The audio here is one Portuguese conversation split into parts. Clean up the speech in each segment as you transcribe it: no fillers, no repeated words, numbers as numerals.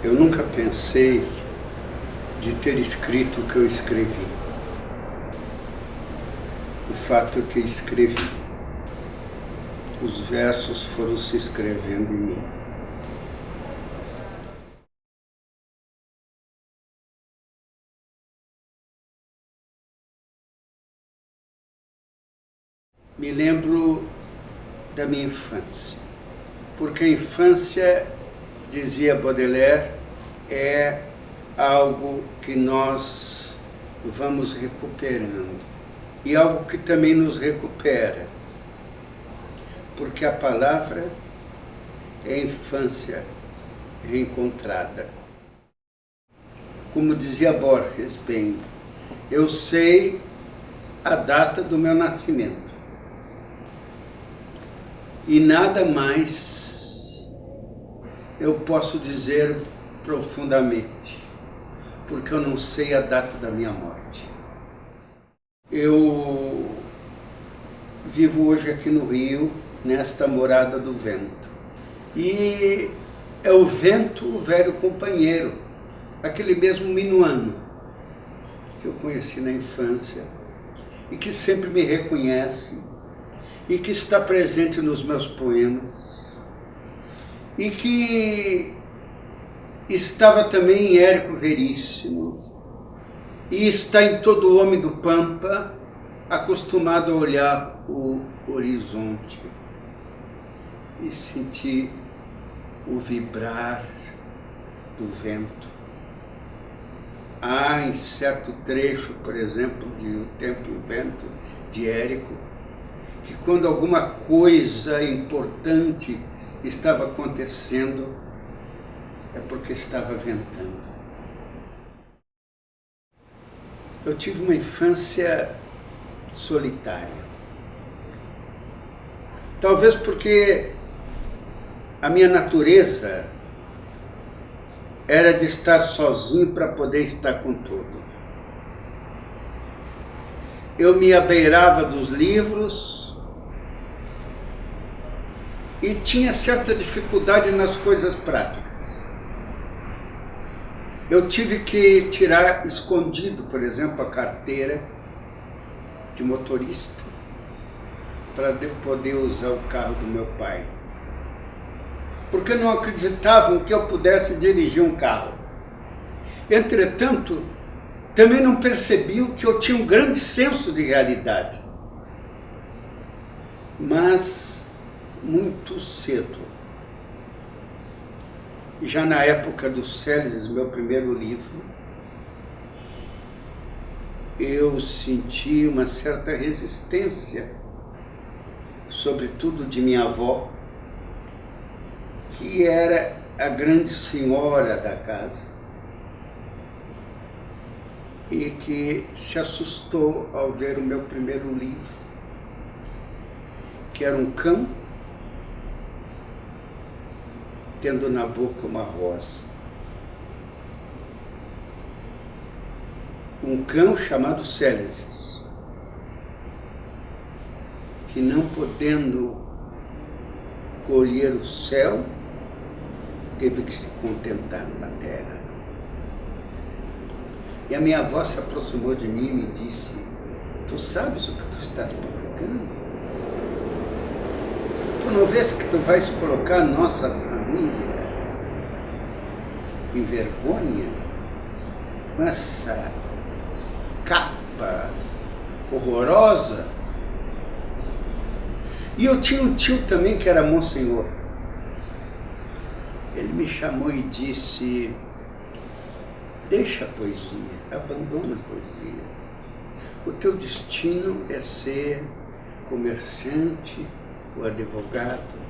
Eu nunca pensei de ter escrito o que eu escrevi. O fato é que eu escrevi. Os versos foram se escrevendo em mim. Me lembro da minha infância, porque a infância, dizia Baudelaire, é algo que nós vamos recuperando e algo que também nos recupera, porque a palavra é infância reencontrada. Como dizia Borges bem, eu sei a data do meu nascimento e nada mais eu posso dizer profundamente, porque eu não sei a data da minha morte. Eu vivo hoje aqui no Rio, nesta morada do vento. E é o vento, o velho companheiro, aquele mesmo minuano que eu conheci na infância e que sempre me reconhece e que está presente nos meus poemas e que estava também em Érico Veríssimo e está em todo homem do Pampa acostumado a olhar o horizonte e sentir o vibrar do vento. Há em certo trecho, por exemplo, de O Tempo e o Vento, de Érico, que quando alguma coisa importante estava acontecendo, é porque estava ventando. Eu tive uma infância solitária. Talvez porque a minha natureza era de estar sozinho para poder estar com todo. Eu me abeirava dos livros e tinha certa dificuldade nas coisas práticas. Eu tive que tirar escondido, por exemplo, a carteira de motorista para poder usar o carro do meu pai. Porque não acreditavam que eu pudesse dirigir um carro. Entretanto, também não percebiam que eu tinha um grande senso de realidade. Mas, muito cedo, já na época do Célices, meu primeiro livro, eu senti uma certa resistência, sobretudo de minha avó, que era a grande senhora da casa e que se assustou ao ver o meu primeiro livro, que era um cão tendo na boca uma rosa. Um cão chamado Célices, que não podendo colher o céu, teve que se contentar na terra. E a minha avó se aproximou de mim e me disse: tu sabes o que tu estás publicando? Tu não vês que tu vais colocar nossa família em vergonha com essa capa horrorosa? E eu tinha um tio também que era Monsenhor. Ele me chamou e disse: deixa a poesia, abandona a poesia. O teu destino é ser comerciante ou advogado.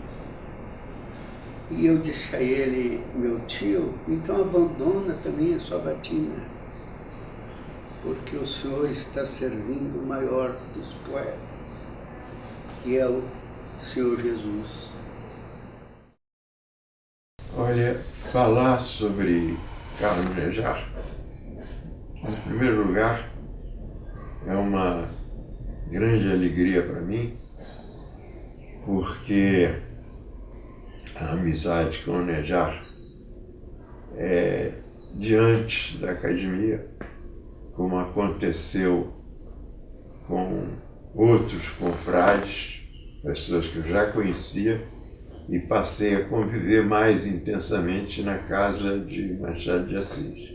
E eu disse a ele: meu tio, então abandona também a sua batina, porque o senhor está servindo o maior dos poetas, que é o Senhor Jesus. Olha, falar sobre Carlos Nejar, em primeiro lugar, é uma grande alegria para mim, porque a amizade com o Nejar diante da academia, como aconteceu com outros confrades, pessoas que eu já conhecia, e passei a conviver mais intensamente na casa de Machado de Assis.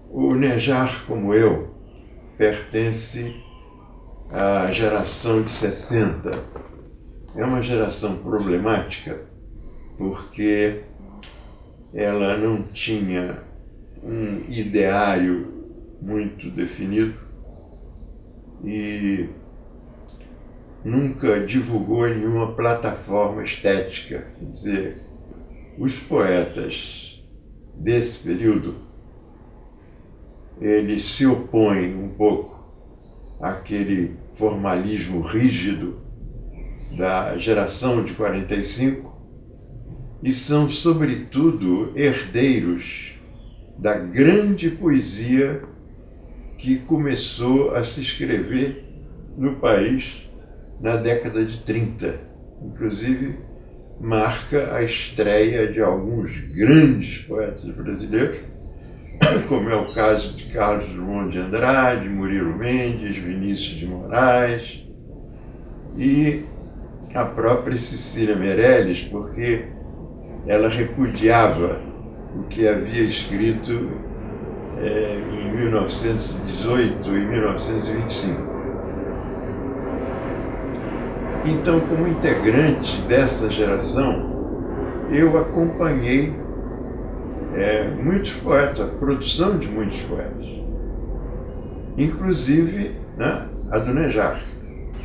O Nejar, como eu, pertence à geração de 60. É uma geração problemática porque ela não tinha um ideário muito definido e nunca divulgou nenhuma plataforma estética. Quer dizer, os poetas desse período, eles se opõem um pouco àquele formalismo rígido da geração de 45 e são, sobretudo, herdeiros da grande poesia que começou a se escrever no país na década de 30. Inclusive, marca a estreia de alguns grandes poetas brasileiros, como é o caso de Carlos Drummond de Andrade, Murilo Mendes, Vinícius de Moraes e a própria Cecília Meirelles, porque ela repudiava o que havia escrito em 1918 e 1925. Então, como integrante dessa geração, eu acompanhei muitos poetas, a produção de muitos poetas, inclusive, né, a do Nejar.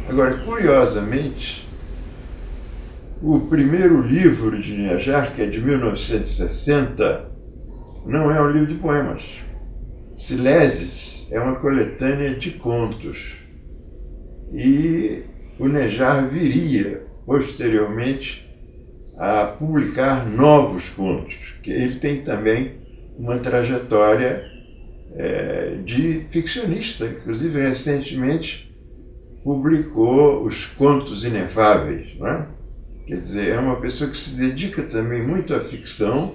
Agora, curiosamente, o primeiro livro de Nejar, que é de 1960, não é um livro de poemas. Sileses é uma coletânea de contos. E o Nejar viria, posteriormente, a publicar novos contos, que ele tem também uma trajetória de ficcionista. Inclusive, recentemente, publicou Os Contos Inefáveis, não é? Quer dizer, é uma pessoa que se dedica também muito à ficção,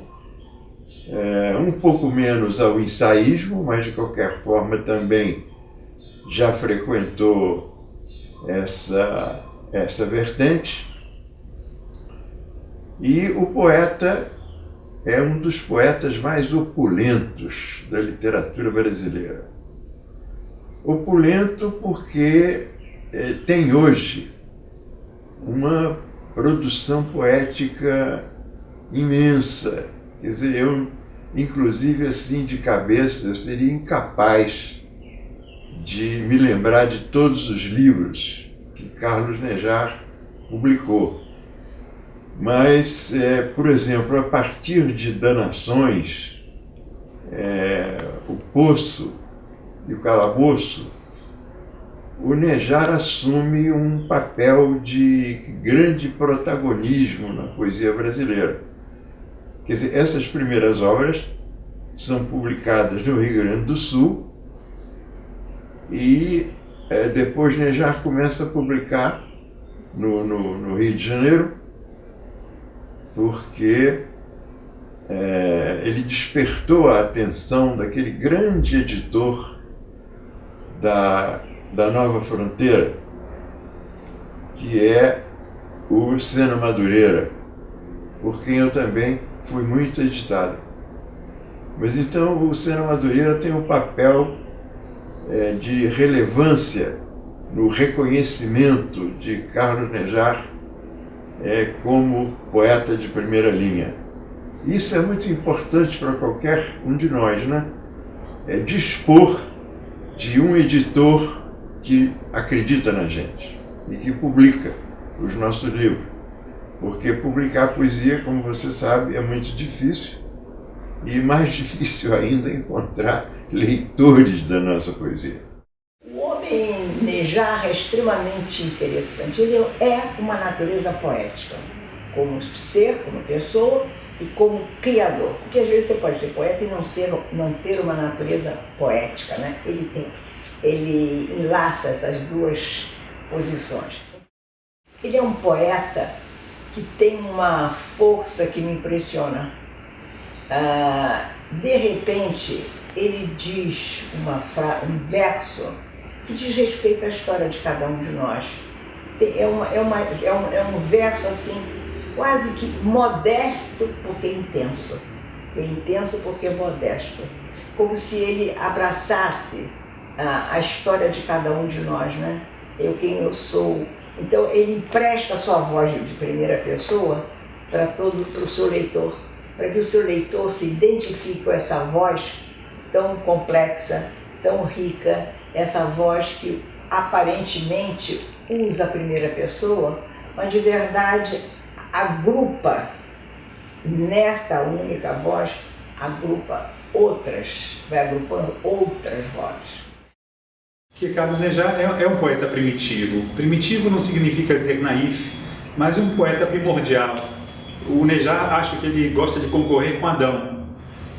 um pouco menos ao ensaísmo, mas de qualquer forma também já frequentou essa vertente. E o poeta é um dos poetas mais opulentos da literatura brasileira. Opulento porque tem hoje uma produção poética imensa. Quer dizer, eu, inclusive, assim, de cabeça, eu seria incapaz de me lembrar de todos os livros que Carlos Nejar publicou. Mas, por exemplo, a partir de Danações, O Poço e o Calabouço, o Nejar assume um papel de grande protagonismo na poesia brasileira. Quer dizer, essas primeiras obras são publicadas no Rio Grande do Sul e depois Nejar começa a publicar no Rio de Janeiro, porque ele despertou a atenção daquele grande editor da Nova Fronteira, que é o Sena Madureira, por quem eu também fui muito editado. Mas então o Sena Madureira tem um papel de relevância no reconhecimento de Carlos Nejar como poeta de primeira linha. Isso é muito importante para qualquer um de nós, né? Dispor de um editor que acredita na gente e que publica os nossos livros. Porque publicar poesia, como você sabe, é muito difícil e mais difícil ainda encontrar leitores da nossa poesia. O homem Nejar é extremamente interessante. Ele é uma natureza poética, como ser, como pessoa e como criador. Porque às vezes você pode ser poeta e não ter uma natureza poética, né? Ele enlaça essas duas posições. Ele é um poeta que tem uma força que me impressiona. De repente, ele diz um verso que diz respeito à história de cada um de nós. É um verso assim, quase que modesto porque intenso. É intenso porque é modesto. Como se ele abraçasse a história de cada um de nós, né? Quem eu sou. Então ele empresta a sua voz de primeira pessoa para o seu leitor, para que o seu leitor se identifique com essa voz tão complexa, tão rica, essa voz que aparentemente usa a primeira pessoa, mas de verdade agrupa, nesta única voz, agrupa outras, vai agrupando outras vozes. Que Carlos Nejar é um poeta primitivo. Primitivo não significa dizer naif, mas um poeta primordial. O Nejar, acho que ele gosta de concorrer com Adão,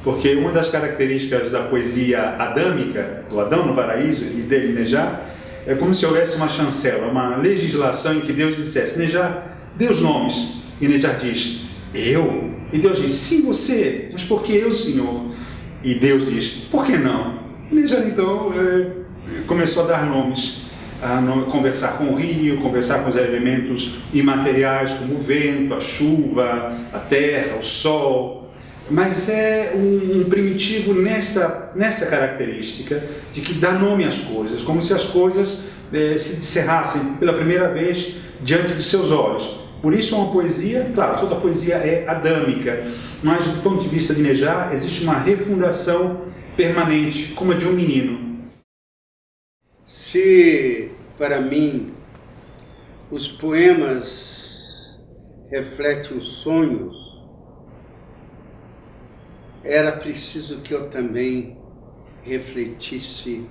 porque uma das características da poesia adâmica, do Adão no Paraíso e dele Nejar, é como se houvesse uma chancela, uma legislação em que Deus dissesse: Nejar, dê os nomes. E Nejar diz: eu? E Deus diz: sim, você. Mas por que eu, Senhor? E Deus diz: por que não? E Nejar então começou a dar nomes, a conversar com o rio, conversar com os elementos imateriais como o vento, a chuva, a terra, o sol. Mas é um primitivo nessa característica de que dá nome às coisas, como se as coisas se cerrassem pela primeira vez diante dos seus olhos. Por isso é uma poesia, claro, toda poesia é adâmica, mas do ponto de vista de Nejar existe uma refundação permanente, como a de um menino. Se, para mim, os poemas refletem os sonhos, era preciso que eu também refletisse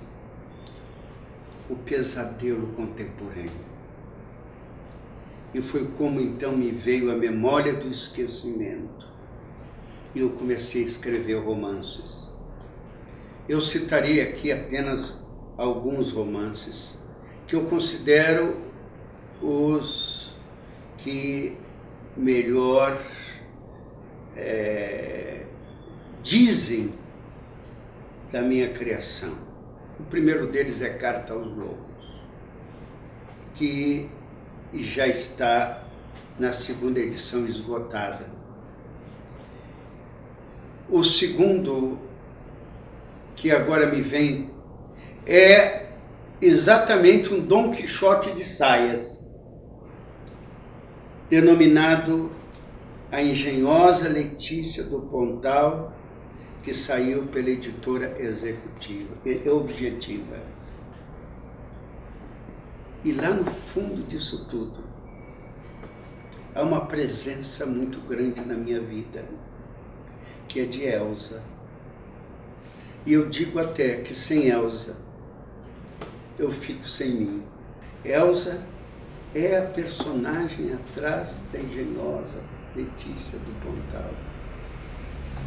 o pesadelo contemporâneo. E foi como então me veio a memória do esquecimento. E eu comecei a escrever romances. Eu citarei aqui apenas alguns romances que eu considero os que melhor dizem da minha criação. O primeiro deles é Carta aos Loucos, que já está na segunda edição esgotada. O segundo, que agora me vem, é exatamente um Dom Quixote de saias, denominado A Engenhosa Letícia do Pontal, que saiu pela editora Objetiva. E lá no fundo disso tudo, há uma presença muito grande na minha vida, que é de Elsa. E eu digo até que sem Elsa, eu fico sem mim. Elsa é a personagem atrás da engenhosa Letícia do Pontal,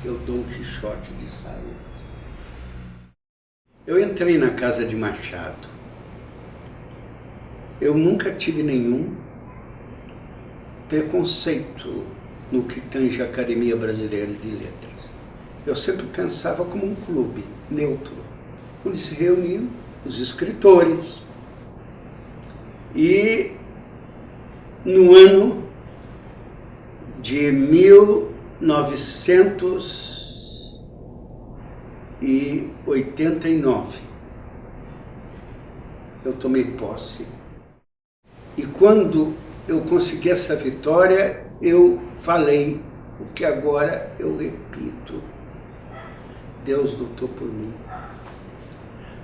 que é o Dom Quixote de saias. Eu entrei na casa de Machado. Eu nunca tive nenhum preconceito no que tange a Academia Brasileira de Letras. Eu sempre pensava como um clube neutro, onde se reuniam os escritores. E no ano de 1989, eu tomei posse. E quando eu consegui essa vitória, eu falei o que agora eu repito: Deus lutou por mim.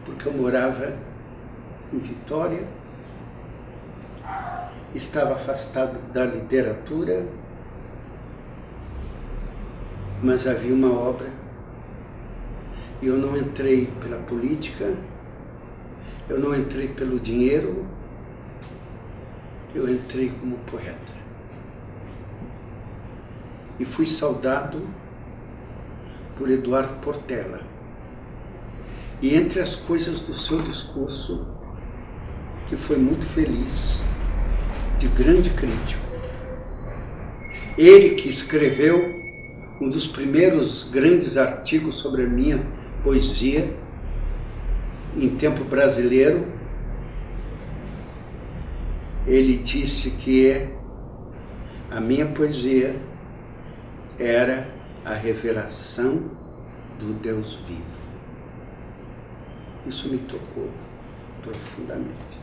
Porque eu morava em Vitória, estava afastado da literatura, mas havia uma obra, e eu não entrei pela política, eu não entrei pelo dinheiro, eu entrei como poeta. E fui saudado por Eduardo Portela. E entre as coisas do seu discurso, que foi muito feliz, de grande crítico, ele que escreveu um dos primeiros grandes artigos sobre a minha poesia em tempo brasileiro, ele disse que a minha poesia era a revelação do Deus vivo. Isso me tocou profundamente.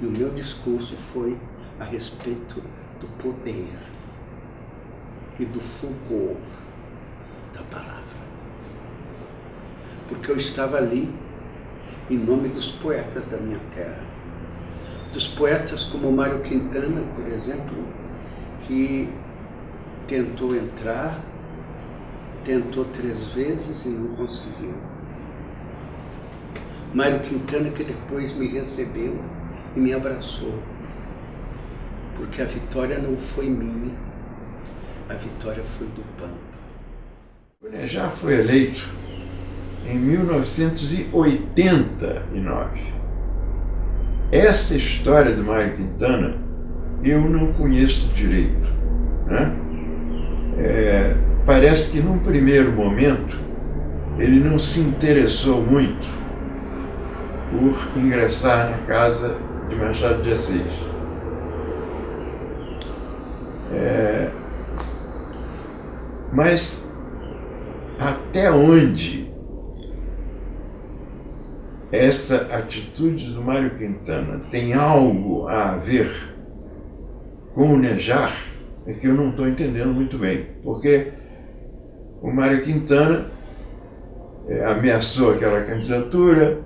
E o meu discurso foi a respeito do poder e do fulgor da palavra. Porque eu estava ali em nome dos poetas da minha terra. Dos poetas como Mário Quintana, por exemplo, que tentou entrar, tentou 3 vezes e não conseguiu. Mário Quintana, que depois me recebeu e me abraçou, porque a vitória não foi minha, a vitória foi do Pampa. O Nejar foi eleito em 1989. Essa história do Mário Quintana eu não conheço direito, né? Parece que num primeiro momento ele não se interessou muito por ingressar na casa de Machado de Assis. Mas até onde essa atitude do Mário Quintana tem algo a ver com o Nejar é que eu não estou entendendo muito bem, porque o Mário Quintana ameaçou aquela candidatura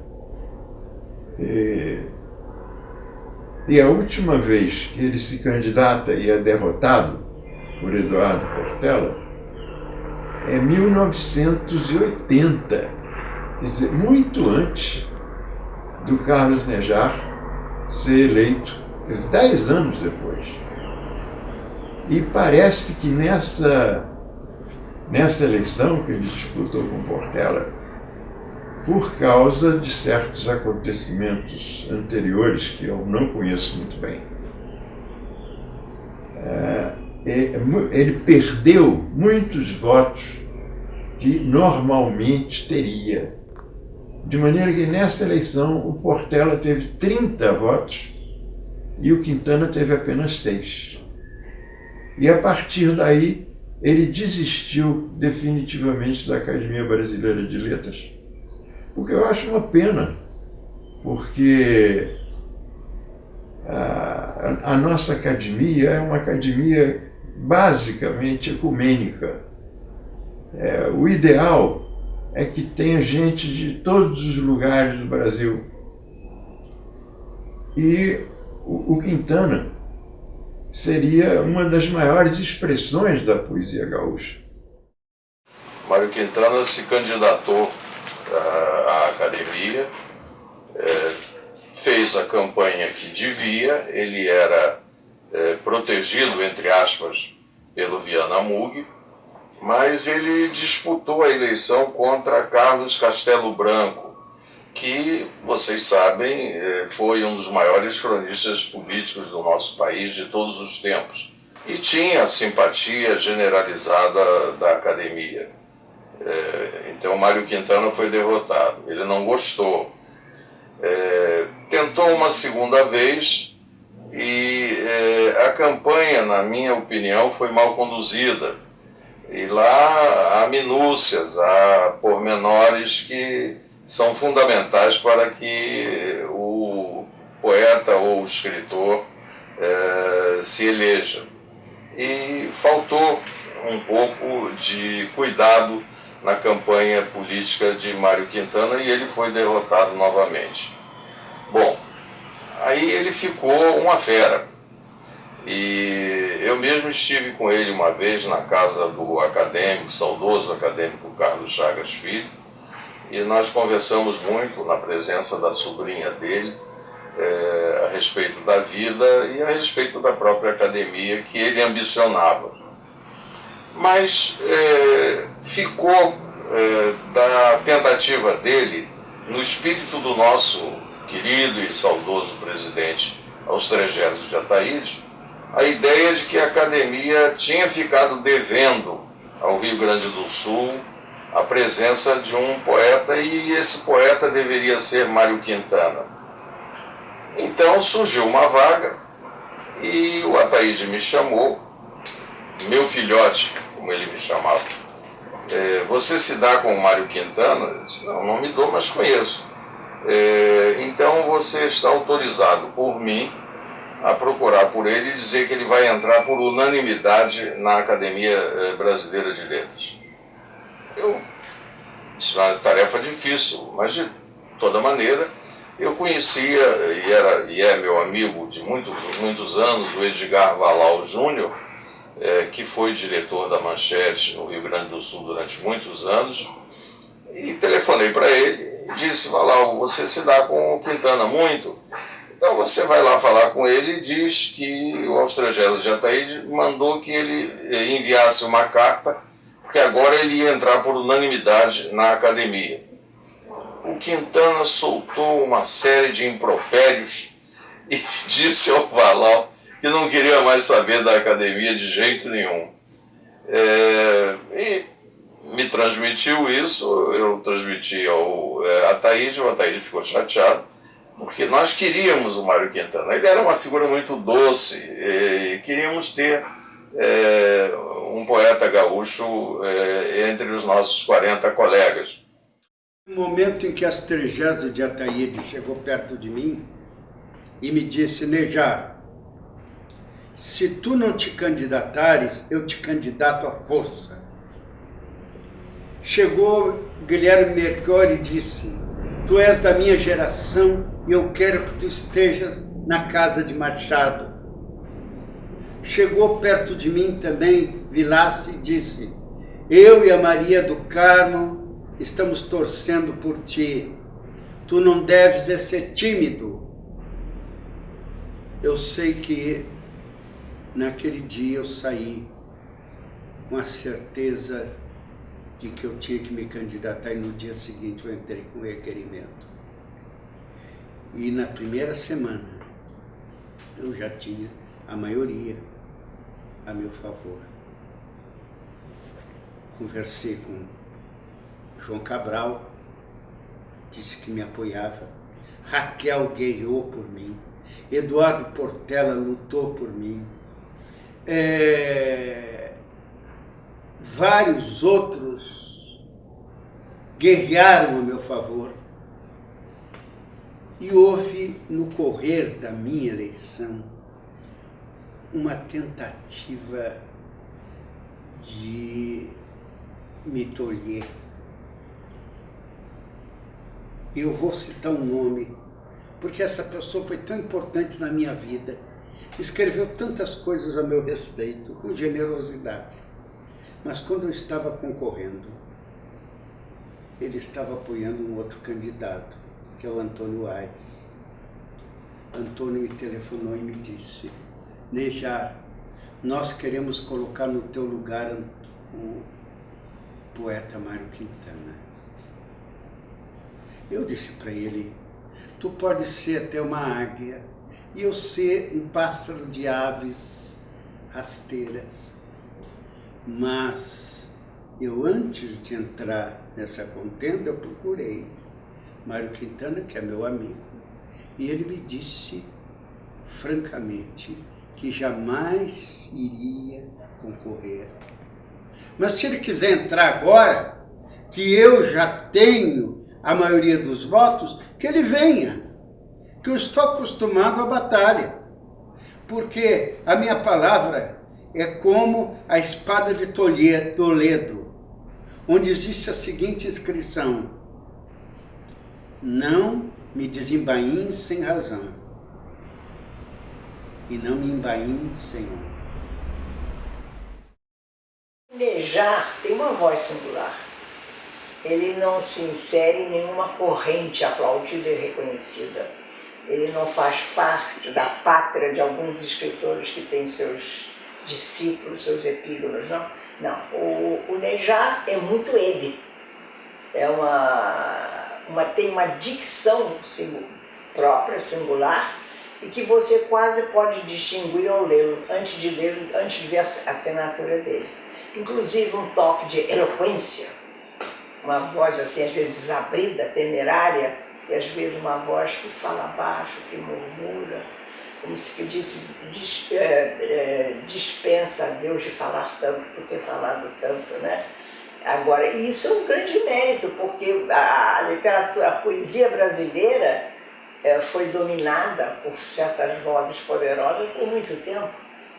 e a última vez que ele se candidata e é derrotado por Eduardo Portela é 1980, quer dizer, muito antes do Carlos Nejar ser eleito, 10 anos depois. E parece que nessa eleição que ele disputou com Portela, por causa de certos acontecimentos anteriores que eu não conheço muito bem, ele perdeu muitos votos que normalmente teria. De maneira que nessa eleição o Portela teve 30 votos e o Quintana teve apenas 6. E a partir daí ele desistiu definitivamente da Academia Brasileira de Letras, o que eu acho uma pena, porque a nossa academia é uma academia basicamente ecumênica. O ideal é que tenha gente de todos os lugares do Brasil. E o Quintana seria uma das maiores expressões da poesia gaúcha. Mário Quintana se candidatou à academia, fez a campanha que devia, ele era protegido, entre aspas, pelo Viana Mug, mas ele disputou a eleição contra Carlos Castelo Branco, que, vocês sabem, foi um dos maiores cronistas políticos do nosso país de todos os tempos, e tinha a simpatia generalizada da academia. Então Mário Quintana foi derrotado, ele não gostou. Tentou uma segunda vez e a campanha, na minha opinião, foi mal conduzida. E lá há minúcias, há pormenores que são fundamentais para que o poeta ou o escritor se eleja. E faltou um pouco de cuidado na campanha política de Mário Quintana e ele foi derrotado novamente. Bom, aí ele ficou uma fera. E eu mesmo estive com ele uma vez na casa do acadêmico, saudoso acadêmico Carlos Chagas Filho, e nós conversamos muito na presença da sobrinha dele a respeito da vida e a respeito da própria academia que ele ambicionava. Mas ficou da tentativa dele, no espírito do nosso querido e saudoso presidente Austregerson de Ataíde, a ideia de que a academia tinha ficado devendo ao Rio Grande do Sul a presença de um poeta, e esse poeta deveria ser Mário Quintana. Então surgiu uma vaga e o Ataíde me chamou, meu filhote, como ele me chamava. Você se dá com o Mário Quintana? Eu disse, não me dou, mas conheço. Então você está autorizado por mim a procurar por ele e dizer que ele vai entrar por unanimidade na Academia Brasileira de Letras. Eu disse, uma tarefa difícil, mas de toda maneira eu conhecia e é meu amigo de muitos anos, o Edgar Valal Júnior, que foi diretor da Manchete no Rio Grande do Sul durante muitos anos, e telefonei para ele e disse, Valal, você se dá com o Quintana muito? Então você vai lá falar com ele e diz que o Austregelos de Ataíde mandou que ele enviasse uma carta, porque agora ele ia entrar por unanimidade na academia. O Quintana soltou uma série de impropérios e disse ao Valal que não queria mais saber da academia de jeito nenhum. E me transmitiu isso, eu transmiti ao Ataíde, o Ataíde ficou chateado, porque nós queríamos o Mário Quintana. Ele era uma figura muito doce e queríamos ter um poeta gaúcho entre os nossos 40 colegas. No momento em que Astrejésio de Ataíde chegou perto de mim e me disse, Nejar, se tu não te candidatares, eu te candidato à força. Chegou Guilherme Mercuri e disse, tu és da minha geração e eu quero que tu estejas na casa de Machado. Chegou perto de mim também Vilaça e disse, eu e a Maria do Carmo estamos torcendo por ti. Tu não deves ser tímido. Eu sei que naquele dia eu saí com a certeza de que eu tinha que me candidatar e no dia seguinte eu entrei com o requerimento. E na primeira semana eu já tinha a maioria a meu favor. Conversei com João Cabral, disse que me apoiava. Raquel guerreou por mim. Eduardo Portela lutou por mim. Vários outros guerrearam a meu favor. E houve, no correr da minha eleição, uma tentativa de me tolher. E eu vou citar um nome, porque essa pessoa foi tão importante na minha vida, escreveu tantas coisas a meu respeito, com generosidade. Mas quando eu estava concorrendo, ele estava apoiando um outro candidato, que é o Antônio Aires. Antônio me telefonou e me disse, Nejar, nós queremos colocar no teu lugar o poeta Mário Quintana. Eu disse para ele, tu podes ser até uma águia e eu ser um pássaro de aves rasteiras. Mas eu, antes de entrar nessa contenda, eu procurei Mário Quintana, que é meu amigo, e ele me disse, francamente, que jamais iria concorrer. Mas se ele quiser entrar agora, que eu já tenho a maioria dos votos, que ele venha, que eu estou acostumado à batalha, porque a minha palavra é como a espada de Toledo, onde existe a seguinte inscrição, não me desembainhe sem razão, e não me embainhe sem honra. Nejar tem uma voz singular. Ele não se insere em nenhuma corrente aplaudida e reconhecida. Ele não faz parte da pátria de alguns escritores que têm seus discípulos, seus epígonos, não. Não, o Nejar é muito ele. Tem uma dicção própria, singular, e que você quase pode distinguir ao lê-lo, antes de ver a assinatura dele. inclusive um toque de eloquência, uma voz assim, às vezes desabrida, temerária, e às vezes uma voz que fala baixo, que murmura, como se pedisse dispensa a Deus de falar tanto, por ter falado tanto, né? Agora, e isso é um grande mérito, porque a literatura, a poesia brasileira foi dominada por certas vozes poderosas por muito tempo,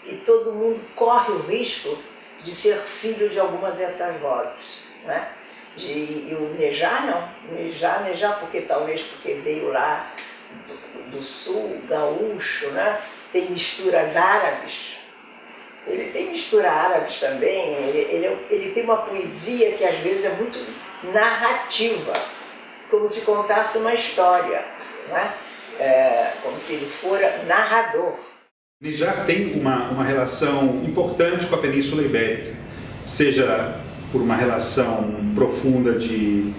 e todo mundo corre o risco de ser filho de alguma dessas vozes, né? E o Nejar não, Nejar porque talvez porque veio lá do sul, gaúcho, né? Tem misturas árabes, ele tem mistura árabes também, ele tem uma poesia que às vezes é muito narrativa, como se contasse uma história, né? Como se ele fora narrador. Nejar tem uma relação importante com a Península Ibérica, seja por uma relação profunda de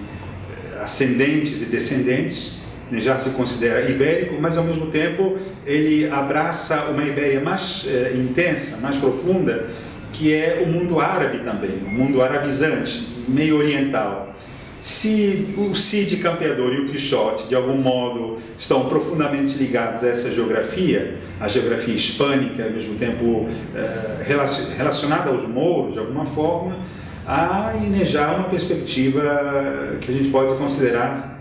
ascendentes e descendentes. Nejar se considera ibérico, mas ao mesmo tempo ele abraça uma Ibéria mais intensa, mais profunda, que é o mundo árabe também, o mundo arabizante, meio oriental. Se o Cid Campeador e o Quixote, de algum modo, estão profundamente ligados a essa geografia, a geografia hispânica, ao mesmo tempo relacionada aos mouros, de alguma forma, há em Nejar uma perspectiva que a gente pode considerar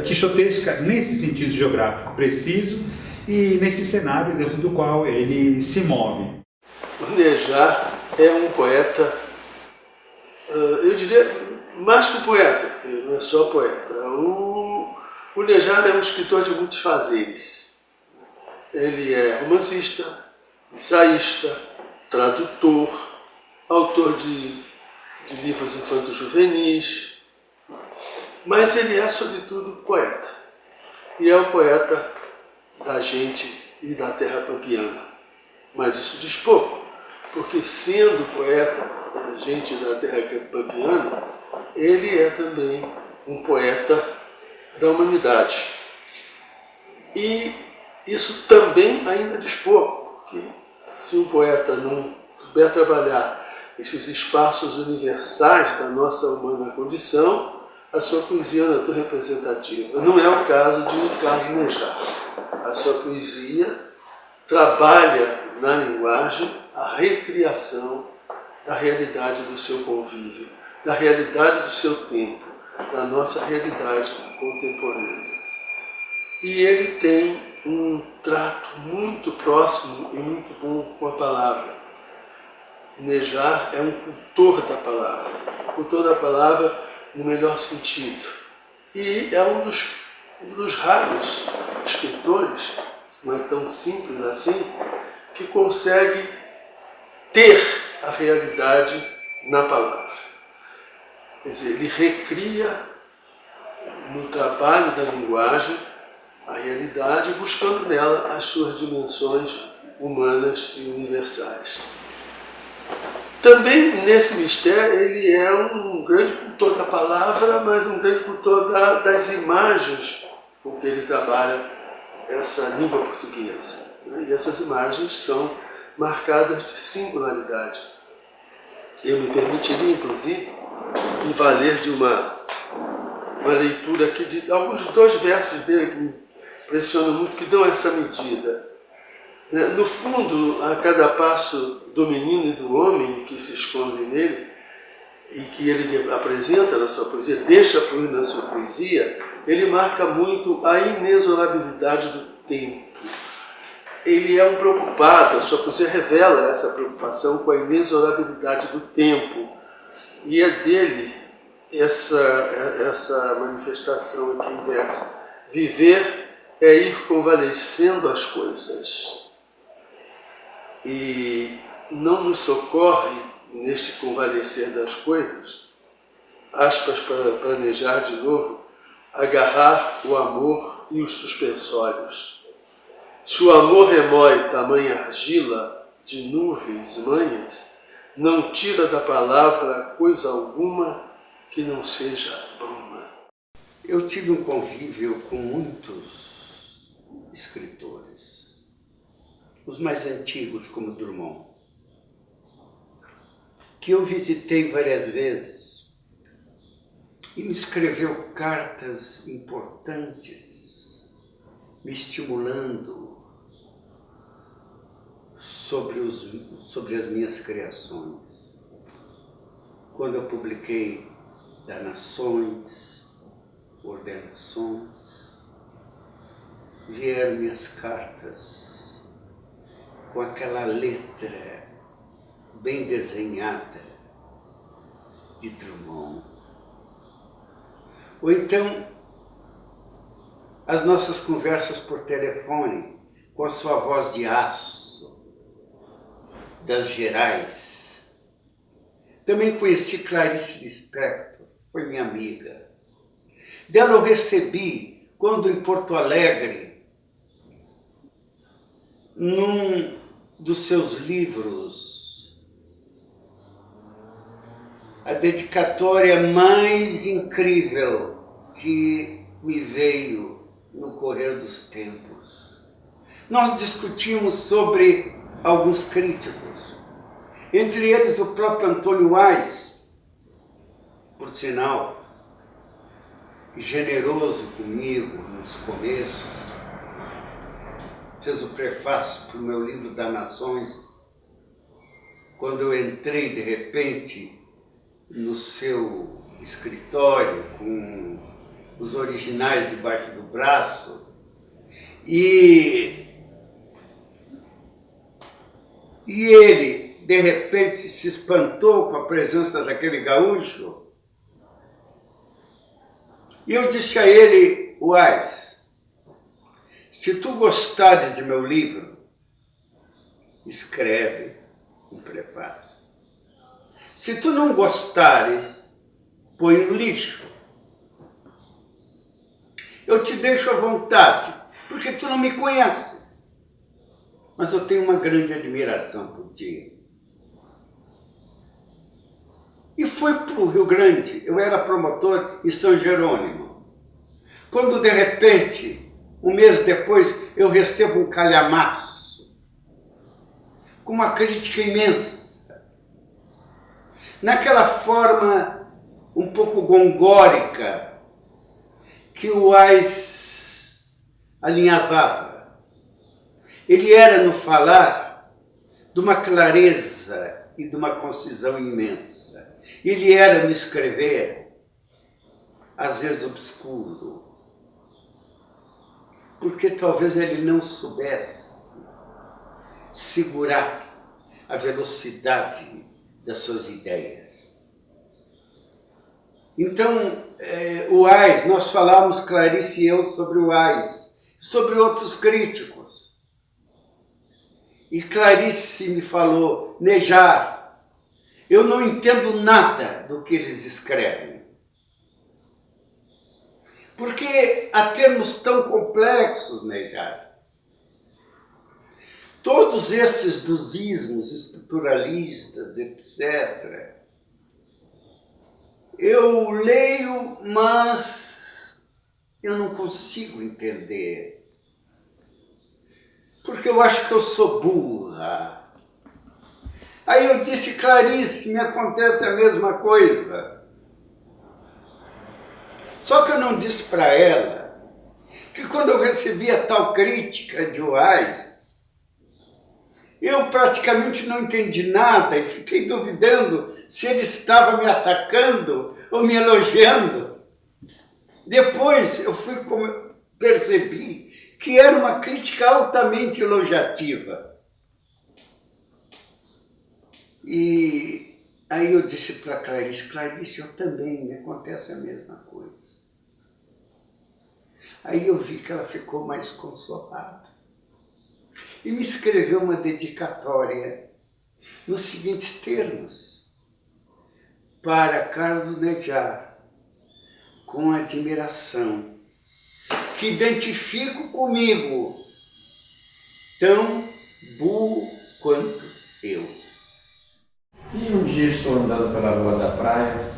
quixotesca nesse sentido geográfico preciso e nesse cenário dentro do qual ele se move. O Nejar é um poeta, eu diria, mais que poeta, não é só poeta. O Nejar é um escritor de muitos fazeres. Ele é romancista, ensaísta, tradutor, autor de livros infanto-juvenis, mas ele é, sobretudo, poeta. E é o poeta da gente e da terra pampiana. Mas isso diz pouco, porque sendo poeta da gente e da terra pampiana, ele é também um poeta da humanidade. E isso também ainda diz pouco, porque se um poeta não souber trabalhar esses espaços universais da nossa humana condição, a sua poesia não é tão representativa. Não é o caso de Carlos Nejar. A sua poesia trabalha na linguagem a recriação da realidade do seu convívio, da realidade do seu tempo, da nossa realidade contemporânea. E ele tem um trato muito próximo e muito bom com a palavra. Nejar é um cultor da palavra no melhor sentido. E é um dos raros escritores, não é tão simples assim, que consegue ter a realidade na palavra. Quer dizer, ele recria no trabalho da linguagem a realidade, buscando nela as suas dimensões humanas e universais. Também nesse mistério ele é um grande cultor da palavra, mas um grande cultor das imagens com que ele trabalha essa língua portuguesa. E essas imagens são marcadas de singularidade. Eu me permitiria, inclusive, me valer de uma leitura aqui de alguns dois versos dele que me impressionam muito, que dão essa medida. No fundo, a cada passo do menino e do homem que se esconde nele, e que ele apresenta na sua poesia, deixa fluir na sua poesia, ele marca muito a inexorabilidade do tempo. Ele é um preocupado, a sua poesia revela essa preocupação com a inexorabilidade do tempo. E é dele essa manifestação aqui em verso. Viver é ir convalescendo as coisas. E não nos socorre, nesse convalescer das coisas, aspas para planejar de novo, agarrar o amor e os suspensórios. Se o amor remói tamanha argila de nuvens manhas, não tira da palavra coisa alguma que não seja bruma. Eu tive um convívio com muitos escritores, os mais antigos, como Drummond, que eu visitei várias vezes e me escreveu cartas importantes, me estimulando sobre as minhas criações. Quando eu publiquei Danações, Ordenações, vieram minhas cartas com aquela letra bem desenhada de Drummond. Ou então, as nossas conversas por telefone, com a sua voz de aço, das Gerais. Também conheci Clarice Lispector, foi minha amiga. Dela eu recebi, quando em Porto Alegre, num dos seus livros, a dedicatória mais incrível que me veio no correr dos tempos. Nós discutimos sobre alguns críticos, entre eles o próprio Antônio Wise, por sinal, generoso comigo nos começos, fez o prefácio para o meu livro Danações. Quando eu entrei de repente no seu escritório com os originais debaixo do braço e ele de repente se espantou com a presença daquele gaúcho, e eu disse a ele: Wise, se tu gostares de meu livro, escreve um prefácio. Se tu não gostares, põe no lixo. Eu te deixo à vontade, porque tu não me conheces. Mas eu tenho uma grande admiração por ti. E fui para o Rio Grande, eu era promotor em São Jerônimo. Quando de repente, um mês depois, eu recebo um calhamaço, com uma crítica imensa, naquela forma um pouco gongórica que o Wise alinhavava. Ele era no falar de uma clareza e de uma concisão imensa. Ele era no escrever, às vezes obscuro, porque talvez ele não soubesse segurar a velocidade das suas ideias. Então, o Wise, nós falávamos, Clarice e eu, sobre o Wise, sobre outros críticos. E Clarice me falou: Nejar, eu não entendo nada do que eles escrevem. Porque há termos tão complexos, Nejar. Todos esses dos ismos estruturalistas, etc., eu leio, mas eu não consigo entender. Porque eu acho que eu sou burra. Aí eu disse: Clarice, me acontece a mesma coisa. Só que eu não disse para ela que quando eu recebi a tal crítica de Wise, eu praticamente não entendi nada e fiquei duvidando se ele estava me atacando ou me elogiando. Depois eu percebi que era uma crítica altamente elogiativa. E aí eu disse para Clarice: Clarice, eu também, me acontece a mesma coisa. Aí eu vi que ela ficou mais consolada e me escreveu uma dedicatória nos seguintes termos: para Carlos Nejar, com admiração, que identifico comigo, tão burro quanto eu. E um dia estou andando pela rua da praia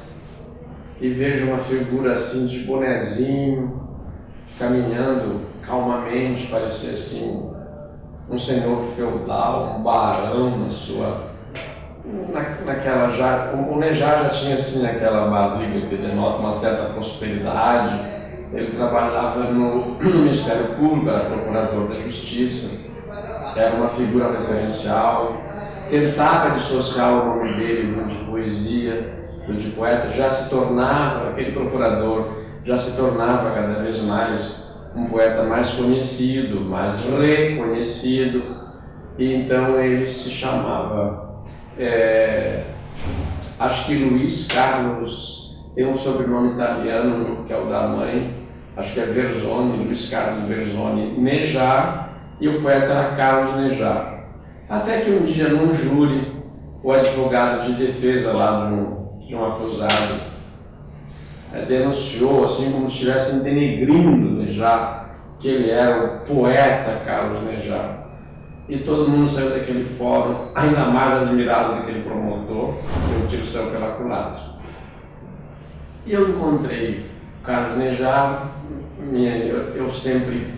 e vejo uma figura assim de bonezinho, caminhando calmamente, parecia assim um senhor feudal, um barão naquela já, o Nejar já tinha assim aquela barriga que denota uma certa prosperidade. Ele trabalhava no Ministério Público, era procurador da Justiça, era uma figura referencial, tentava dissociar o nome dele do de poesia, do de poeta, já se tornava, aquele procurador, já se tornava cada vez mais um poeta mais conhecido, mais reconhecido, e então ele se chamava, acho que Luiz Carlos, tem um sobrenome italiano que é o da mãe, acho que é Verzoni, Luiz Carlos Verzoni Nejar, e o poeta era Carlos Nejar. Até que um dia, num júri, o advogado de defesa lá de um acusado denunciou, assim como se estivessem denegrindo Nejar, que ele era o poeta Carlos Nejar. E todo mundo saiu daquele fórum ainda mais admirado daquele promotor, que o tiro saiu pela culatra. E eu encontrei o Carlos Nejar, eu sempre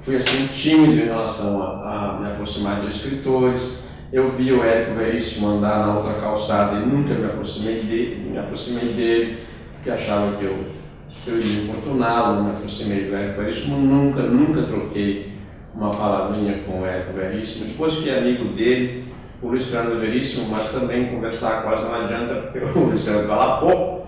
fui assim tímido em relação a me aproximar de escritores. Eu vi o Érico Veríssimo andar na outra calçada e nunca me aproximei dele, porque achava que eu ia importuná-lo, me aproximei do Érico Veríssimo, nunca troquei uma palavrinha com o Érico Veríssimo. Depois fiquei amigo dele, o Luiz Fernando Veríssimo, mas também conversar quase não adianta, porque o Luiz Fernando fala pouco,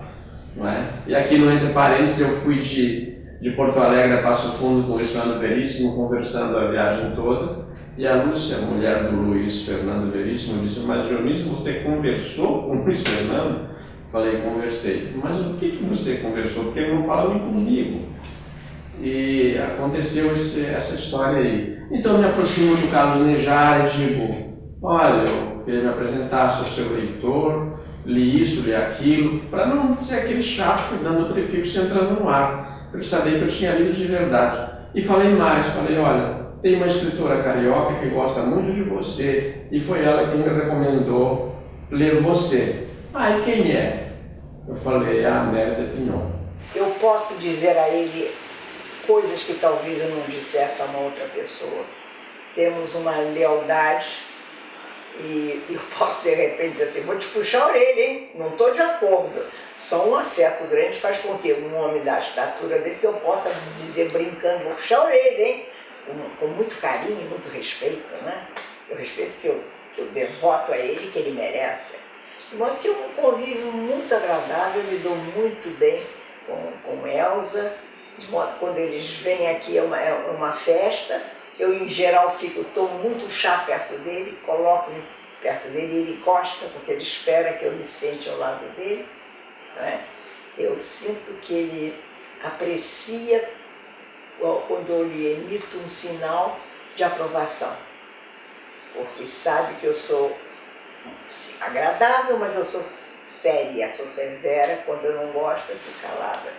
não é? E aqui no Entre Parênteses eu fui de Porto Alegre a Passo Fundo com o Luiz Fernando Veríssimo, conversando a viagem toda, e a Lúcia, a mulher do Luiz Fernando Veríssimo, disse: mas Dionísio, você conversou com o Luiz Fernando? Falei: conversei. Mas o que você conversou? Porque ele não fala nem comigo. E aconteceu essa história aí. Então eu me aproximo do Carlos Nejar e digo: olha, eu queria me apresentar, sou seu leitor, li isso, li aquilo, para não ser aquele chato dando prefixo entrando no ar. Eu sabia que eu tinha lido de verdade. E falei mais, olha, tem uma escritora carioca que gosta muito de você e foi ela quem me recomendou ler você. Ah, e quem é? Eu falei: a Amélia de Pinhon. Eu posso dizer a ele coisas que talvez eu não dissesse a uma outra pessoa. Temos uma lealdade e eu posso de repente dizer assim: vou te puxar a orelha, hein? Não estou de acordo. Só um afeto grande faz com que um homem da estatura dele, que eu possa dizer brincando: vou puxar a orelha, hein? Com muito carinho e muito respeito, né? O respeito que eu devoto a ele, que ele merece. De modo que é um convívio muito agradável, eu me dou muito bem com Elza. De modo que quando eles vêm aqui é uma festa, eu em geral estou muito chá perto dele, coloco-me perto dele e ele gosta, porque ele espera que eu me sente ao lado dele. Né? Eu sinto que ele aprecia quando eu lhe emito um sinal de aprovação, porque sabe que eu sou agradável, mas eu sou séria, sou severa. Quando eu não gosto, eu fico calada.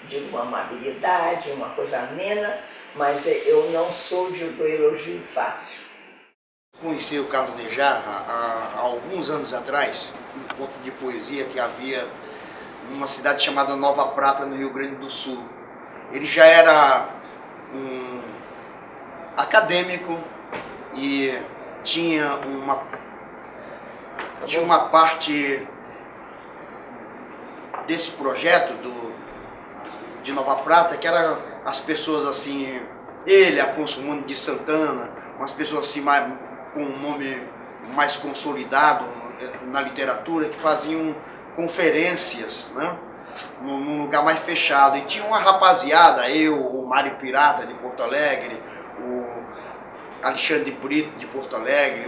Digo uma amabilidade, uma coisa amena, mas eu não sou do elogio fácil. Conheci o Carlos Nejar há alguns anos atrás, um encontro de poesia que havia numa cidade chamada Nova Prata, no Rio Grande do Sul. Ele já era um acadêmico e tinha uma parte desse projeto de Nova Prata, que era as pessoas assim, ele, Afonso Mano de Santana, umas pessoas assim com um nome mais consolidado na literatura, que faziam conferências, né, num lugar mais fechado. E tinha uma rapaziada, eu, o Mário Pirata de Porto Alegre, o Alexandre Brito de Porto Alegre,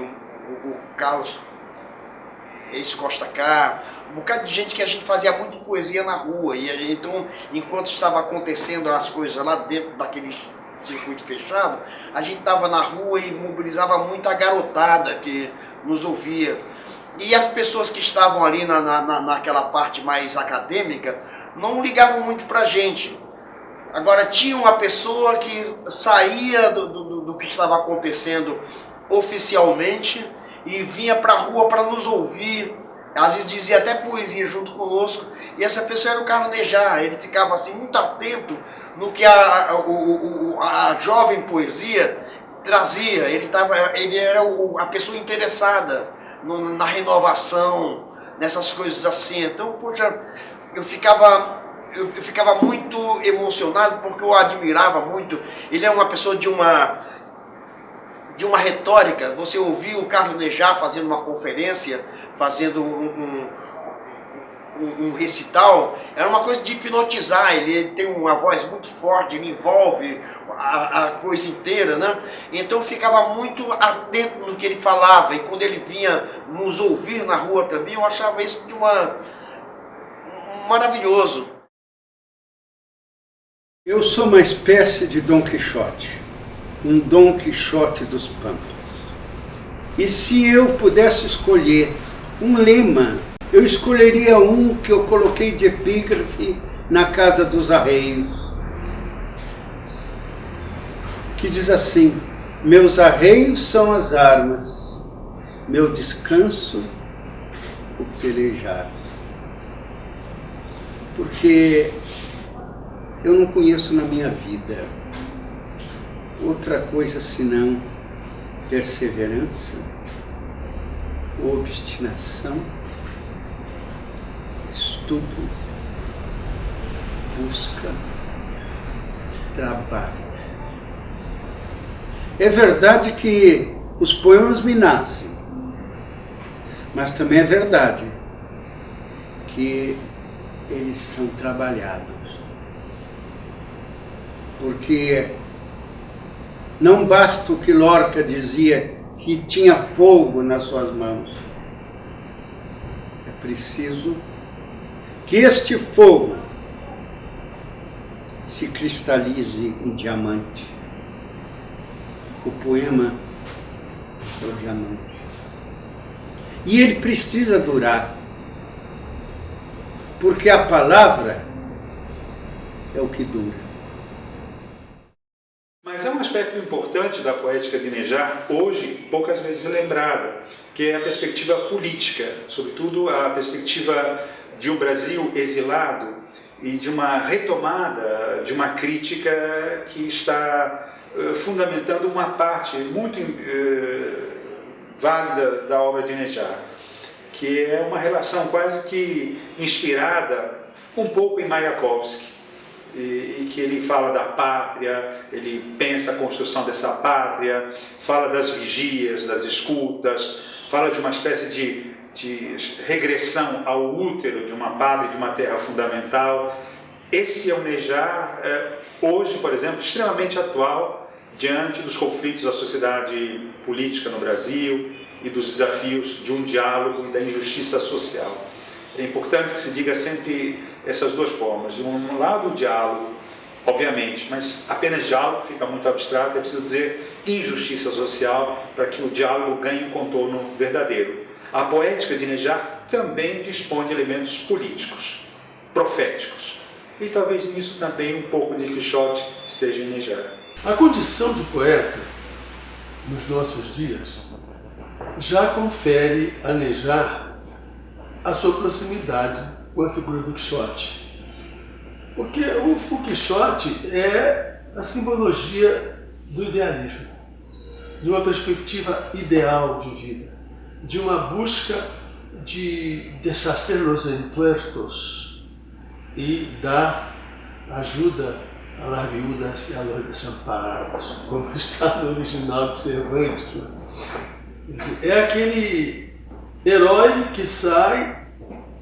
o Carlos ex-Costa K, um bocado de gente que a gente fazia muito poesia na rua. E então, enquanto estava acontecendo as coisas lá dentro daquele circuito fechado, a gente estava na rua e mobilizava muita garotada que nos ouvia. E as pessoas que estavam ali naquela parte mais acadêmica não ligavam muito pra gente. Agora, tinha uma pessoa que saía do que estava acontecendo oficialmente e vinha pra rua para nos ouvir. Às vezes dizia até poesia junto conosco, e essa pessoa era o Carlos Nejar. Ele ficava assim muito atento no que a jovem poesia trazia. Ele era a pessoa interessada na renovação, nessas coisas assim. Então, poxa, eu ficava muito emocionado porque eu admirava muito. Ele é uma pessoa de uma retórica. Você ouviu o Carlos Nejar fazendo uma conferência, fazendo um recital, era uma coisa de hipnotizar. Ele tem uma voz muito forte, ele envolve a coisa inteira, né? Então eu ficava muito atento no que ele falava, e quando ele vinha nos ouvir na rua também, eu achava isso maravilhoso. Eu sou uma espécie de Dom Quixote, um Dom Quixote dos Pampas. E se eu pudesse escolher um lema, eu escolheria um que eu coloquei de epígrafe na Casa dos Arreios, que diz assim: meus arreios são as armas, meu descanso o pelejar. Porque eu não conheço na minha vida outra coisa senão perseverança, obstinação, estudo, busca, trabalho. É verdade que os poemas me nascem, mas também é verdade que eles são trabalhados. Porque não basta o que Lorca dizia, que tinha fogo nas suas mãos. É preciso que este fogo se cristalize em diamante. O poema é o diamante. E ele precisa durar, porque a palavra é o que dura. Mas há um aspecto importante da poética de Nejar, hoje poucas vezes lembrada, que é a perspectiva política, sobretudo a perspectiva de um Brasil exilado e de uma retomada de uma crítica que está fundamentando uma parte muito válida da obra de Nejar, que é uma relação quase que inspirada um pouco em Mayakovsky, e que ele fala da pátria, ele pensa a construção dessa pátria, fala das vigias, das escutas, fala de uma espécie de regressão ao útero de uma pátria, de uma terra fundamental. Esse é o Nejar, hoje, por exemplo, extremamente atual, diante dos conflitos da sociedade política no Brasil e dos desafios de um diálogo e da injustiça social. É importante que se diga sempre essas duas formas. De um lado, o diálogo, obviamente, mas apenas diálogo fica muito abstrato, é preciso dizer injustiça social para que o diálogo ganhe um contorno verdadeiro. A poética de Nejar também dispõe de elementos políticos, proféticos. E talvez nisso também um pouco de Quixote esteja em Nejar. A condição de poeta, nos nossos dias, já confere a Nejar a sua proximidade com a figura do Quixote. Porque o Quixote é a simbologia do idealismo, de uma perspectiva ideal de vida, de uma busca de deshacer los entuertos e dar ajuda a las viudas e a los desamparados, como está no original de Cervantes. É aquele herói que sai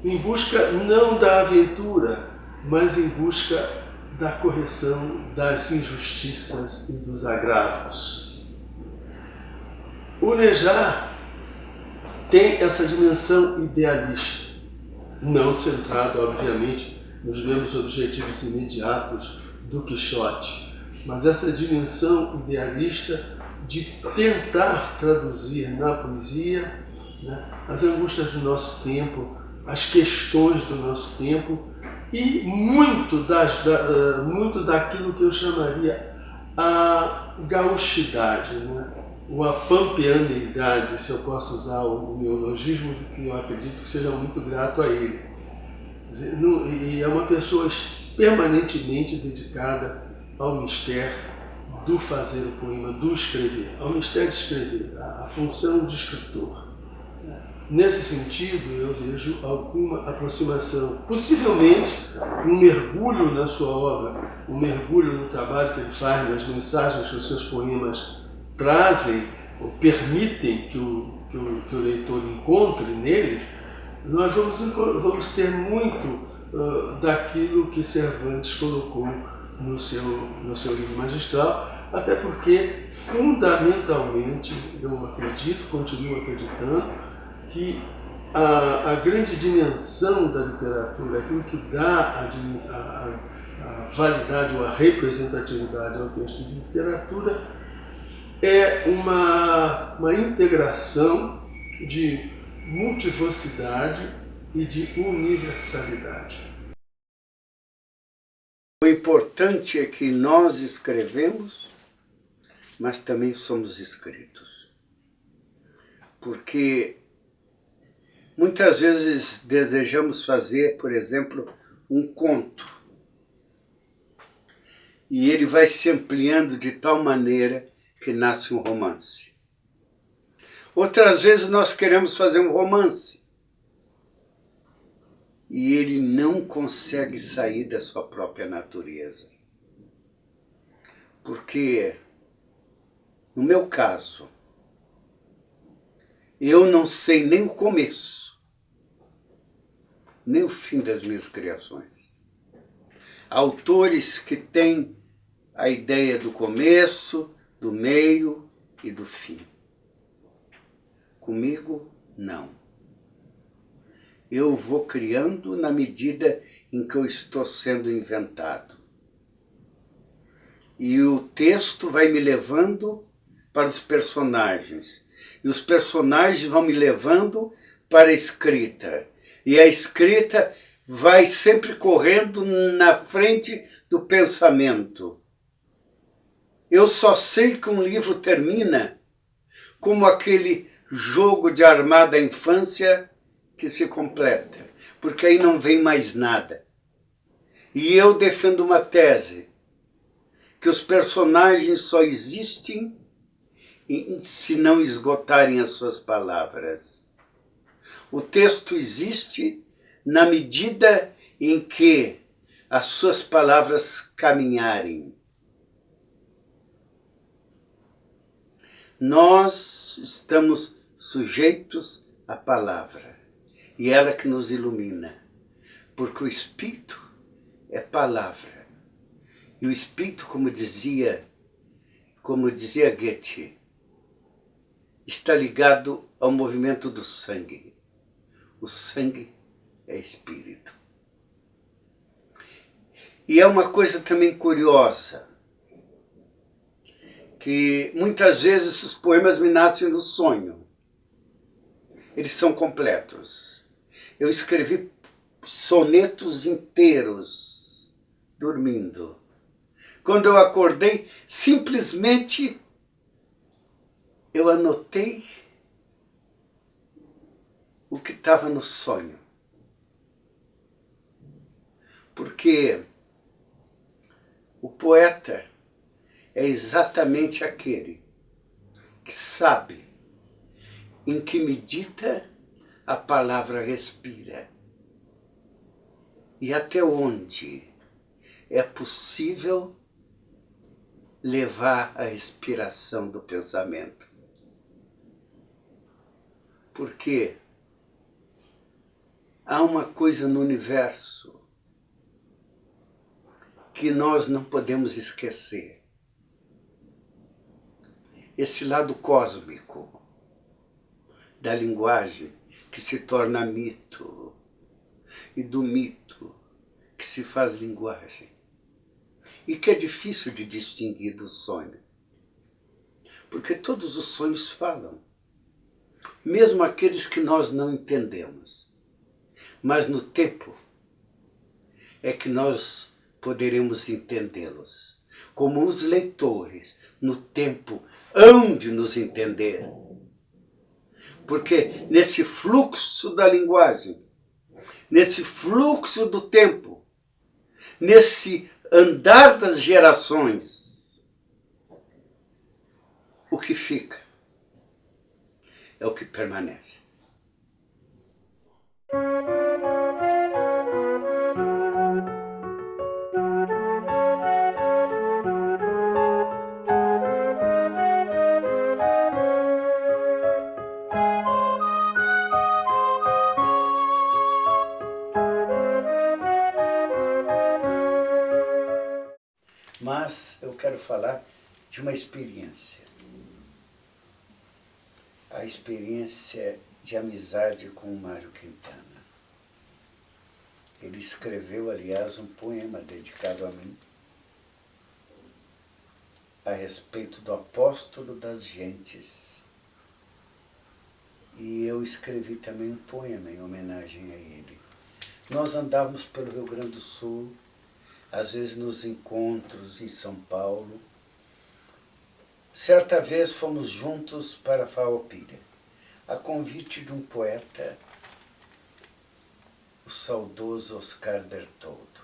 em busca não da aventura, mas em busca da correção das injustiças e dos agravos. O Nejar tem essa dimensão idealista, não centrada, obviamente, nos mesmos objetivos imediatos do Quixote, mas essa dimensão idealista de tentar traduzir na poesia, né, as angústias do nosso tempo, as questões do nosso tempo e muito daquilo que eu chamaria a gauchidade, né, ou a pampeaneidade, se eu posso usar o neologismo, que eu acredito que seja muito grato a ele. E é uma pessoa permanentemente dedicada ao mistério do fazer o poema, do escrever, ao mistério de escrever, à função de escritor. Nesse sentido, eu vejo alguma aproximação, possivelmente um mergulho na sua obra, um mergulho no trabalho que ele faz, nas mensagens que os seus poemas trazem, ou permitem que o leitor encontre neles. Nós vamos ter muito daquilo que Cervantes colocou no seu livro magistral, até porque, fundamentalmente, eu acredito, continuo acreditando, que a grande dimensão da literatura, aquilo que dá a validade ou a representatividade ao texto de literatura, é uma integração de multivocidade e de universalidade. O importante é que nós escrevemos, mas também somos escritos. Porque muitas vezes desejamos fazer, por exemplo, um conto. E ele vai se ampliando de tal maneira que nasce um romance. Outras vezes nós queremos fazer um romance. E ele não consegue sair da sua própria natureza. Porque, no meu caso, eu não sei nem o começo, nem o fim das minhas criações. Autores que têm a ideia do começo, do meio e do fim. Comigo, não. Eu vou criando na medida em que eu estou sendo inventado. E o texto vai me levando para os personagens. E os personagens vão me levando para a escrita. E a escrita vai sempre correndo na frente do pensamento. Eu só sei que um livro termina como aquele jogo de armar da infância que se completa, porque aí não vem mais nada. E eu defendo uma tese, que os personagens só existem se não esgotarem as suas palavras. O texto existe na medida em que as suas palavras caminharem. Nós estamos sujeitos à palavra, e ela que nos ilumina, porque o Espírito é palavra. E o Espírito, como dizia Goethe, está ligado ao movimento do sangue. O sangue é Espírito. E é uma coisa também curiosa, que muitas vezes os poemas me nascem do sonho. Eles são completos. Eu escrevi sonetos inteiros, dormindo. Quando eu acordei, simplesmente eu anotei o que estava no sonho. Porque o poeta é exatamente aquele que sabe em que medida a palavra respira e até onde é possível levar a respiração do pensamento. Porque há uma coisa no universo que nós não podemos esquecer. Esse lado cósmico da linguagem que se torna mito, e do mito que se faz linguagem, e que é difícil de distinguir do sonho, porque todos os sonhos falam, mesmo aqueles que nós não entendemos, mas no tempo é que nós poderemos entendê-los, como os leitores no tempo hão de nos entender. Porque nesse fluxo da linguagem, nesse fluxo do tempo, nesse andar das gerações, o que fica é o que permanece. mas eu quero falar de uma experiência. A experiência de amizade com o Mário Quintana. Ele escreveu, aliás, um poema dedicado a mim, a respeito do apóstolo das gentes. E eu escrevi também um poema em homenagem a ele. Nós andávamos pelo Rio Grande do Sul, às vezes nos encontros em São Paulo. Certa vez fomos juntos para Farroupilha, a convite de um poeta, o saudoso Oscar Bertoldo.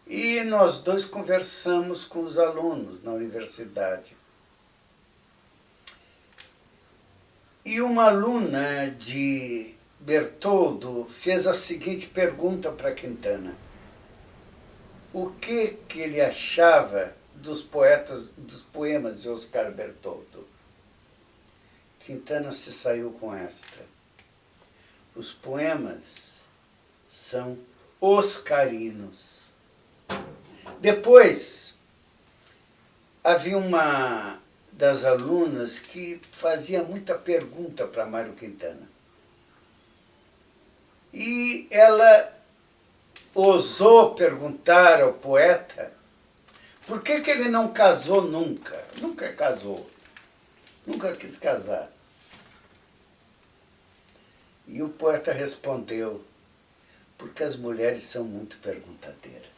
E nós dois conversamos com os alunos na universidade. E uma aluna de Bertoldo fez a seguinte pergunta para Quintana: o que ele achava dos poemas de Oscar Bertoldo? Quintana se saiu com esta: os poemas são oscarinos. Depois, havia uma das alunas que fazia muita pergunta para Mário Quintana. E ela ousou perguntar ao poeta por que ele não casou nunca. Nunca casou. Nunca quis casar. E o poeta respondeu: porque as mulheres são muito perguntadeiras.